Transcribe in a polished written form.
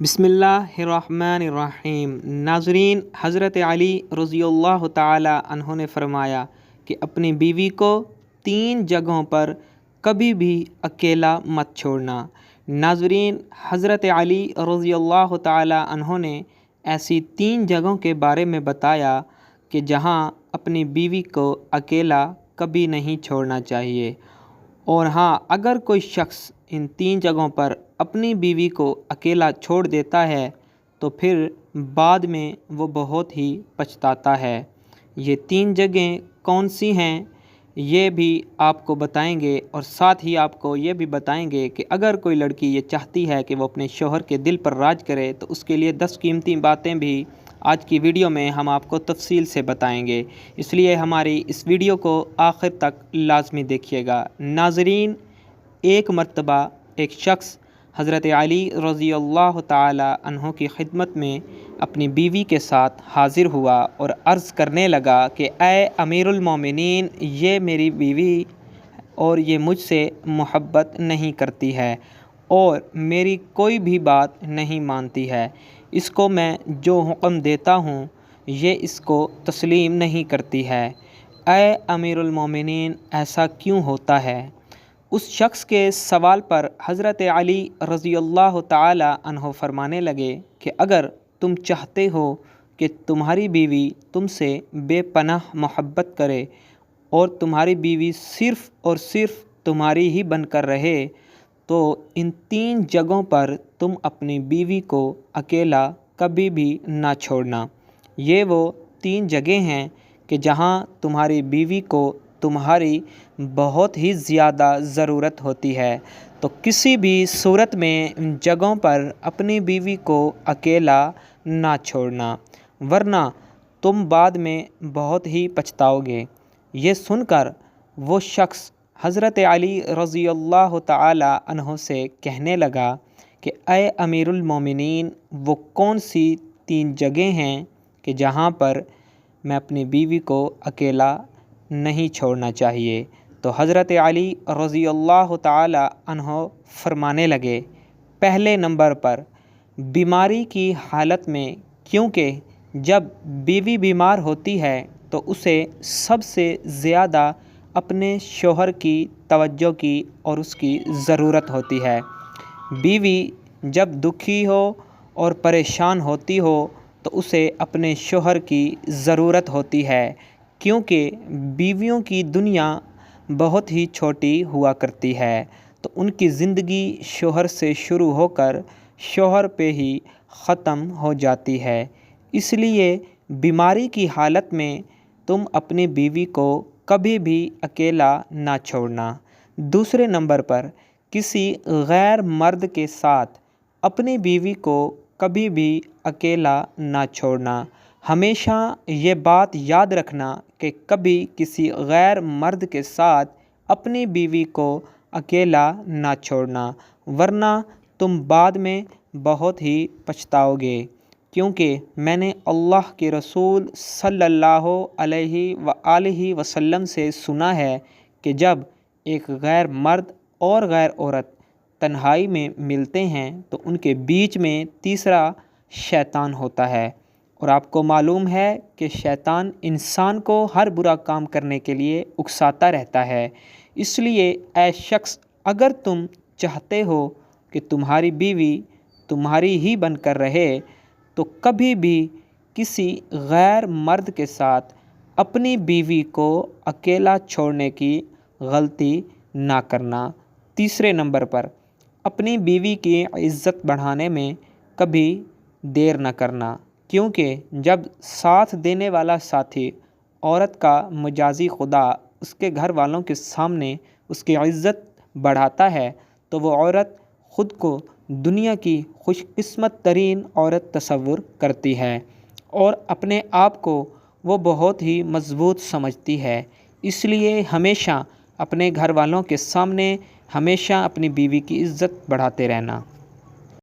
بسم اللہ الرحمن الرحیم۔ ناظرین، حضرت علی رضی اللہ تعالی عنہ نے فرمایا کہ اپنی بیوی کو 3 جگہوں پر کبھی بھی اکیلا مت چھوڑنا۔ ناظرین، حضرت علی رضی اللہ تعالی عنہ نے ایسی 3 جگہوں کے بارے میں بتایا کہ جہاں اپنی بیوی کو اکیلا کبھی نہیں چھوڑنا چاہیے، اور ہاں، اگر کوئی شخص ان 3 جگہوں پر اپنی بیوی کو اکیلا چھوڑ دیتا ہے تو پھر بعد میں وہ بہت ہی پچھتاتا ہے۔ یہ 3 جگہیں کون سی ہیں یہ بھی آپ کو بتائیں گے، اور ساتھ ہی آپ کو یہ بھی بتائیں گے کہ اگر کوئی لڑکی یہ چاہتی ہے کہ وہ اپنے شوہر کے دل پر راج کرے تو اس کے لیے 10 قیمتی باتیں بھی آج کی ویڈیو میں ہم آپ کو تفصیل سے بتائیں گے، اس لیے ہماری اس ویڈیو کو آخر تک لازمی دیکھیے گا۔ ناظرین، ایک مرتبہ ایک شخص حضرت علی رضی اللہ تعالی عنہ کی خدمت میں اپنی بیوی کے ساتھ حاضر ہوا اور عرض کرنے لگا کہ اے امیر المومنین، یہ میری بیوی اور یہ مجھ سے محبت نہیں کرتی ہے اور میری کوئی بھی بات نہیں مانتی ہے۔ اس کو میں جو حکم دیتا ہوں یہ اس کو تسلیم نہیں کرتی ہے۔ اے امیر المومنین، ایسا کیوں ہوتا ہے؟ اس شخص کے سوال پر حضرت علی رضی اللہ تعالی عنہ فرمانے لگے کہ اگر تم چاہتے ہو کہ تمہاری بیوی تم سے بے پناہ محبت کرے اور تمہاری بیوی صرف اور صرف تمہاری ہی بن کر رہے تو ان 3 جگہوں پر تم اپنی بیوی کو اکیلا کبھی بھی نہ چھوڑنا۔ یہ وہ 3 جگہیں ہیں کہ جہاں تمہاری بیوی کو تمہاری بہت ہی زیادہ ضرورت ہوتی ہے، تو کسی بھی صورت میں ان جگہوں پر اپنی بیوی کو اکیلا نہ چھوڑنا، ورنہ تم بعد میں بہت ہی پچھتاؤ گے۔ یہ سن کر وہ شخص حضرت علی رضی اللہ تعالی عنہ سے کہنے لگا کہ اے امیر المومنین، وہ کون سی 3 جگہیں ہیں کہ جہاں پر میں اپنی بیوی کو اکیلا نہیں چھوڑنا چاہیے؟ تو حضرت علی رضی اللہ تعالی عنہ فرمانے لگے، پہلے نمبر پر بیماری کی حالت میں، کیونکہ جب بیوی بیمار ہوتی ہے تو اسے سب سے زیادہ اپنے شوہر کی توجہ کی اور اس کی ضرورت ہوتی ہے۔ بیوی جب دکھی ہو اور پریشان ہوتی ہو تو اسے اپنے شوہر کی ضرورت ہوتی ہے، کیونکہ بیویوں کی دنیا بہت ہی چھوٹی ہوا کرتی ہے، تو ان کی زندگی شوہر سے شروع ہو کر شوہر پہ ہی ختم ہو جاتی ہے۔ اس لیے بیماری کی حالت میں تم اپنی بیوی کو کبھی بھی اکیلا نہ چھوڑنا۔ دوسرے نمبر پر کسی غیر مرد کے ساتھ اپنی بیوی کو کبھی بھی اکیلا نہ چھوڑنا۔ ہمیشہ یہ بات یاد رکھنا کہ کبھی کسی غیر مرد کے ساتھ اپنی بیوی کو اکیلا نہ چھوڑنا، ورنہ تم بعد میں بہت ہی پچھتاؤ گے، کیونکہ میں نے اللہ کے رسول صلی اللہ علیہ وآلہ وسلم سے سنا ہے کہ جب ایک غیر مرد اور غیر عورت تنہائی میں ملتے ہیں تو ان کے بیچ میں تیسرا شیطان ہوتا ہے، اور آپ کو معلوم ہے کہ شیطان انسان کو ہر برا کام کرنے کے لیے اکساتا رہتا ہے۔ اس لیے اے شخص، اگر تم چاہتے ہو کہ تمہاری بیوی تمہاری ہی بن کر رہے تو کبھی بھی کسی غیر مرد کے ساتھ اپنی بیوی کو اکیلا چھوڑنے کی غلطی نہ کرنا۔ تیسرے نمبر پر اپنی بیوی کی عزت بڑھانے میں کبھی دیر نہ کرنا، کیونکہ جب ساتھ دینے والا ساتھی عورت کا مجازی خدا اس کے گھر والوں کے سامنے اس کی عزت بڑھاتا ہے تو وہ عورت خود کو دنیا کی خوش قسمت ترین عورت تصور کرتی ہے اور اپنے آپ کو وہ بہت ہی مضبوط سمجھتی ہے۔ اس لیے ہمیشہ اپنے گھر والوں کے سامنے ہمیشہ اپنی بیوی کی عزت بڑھاتے رہنا۔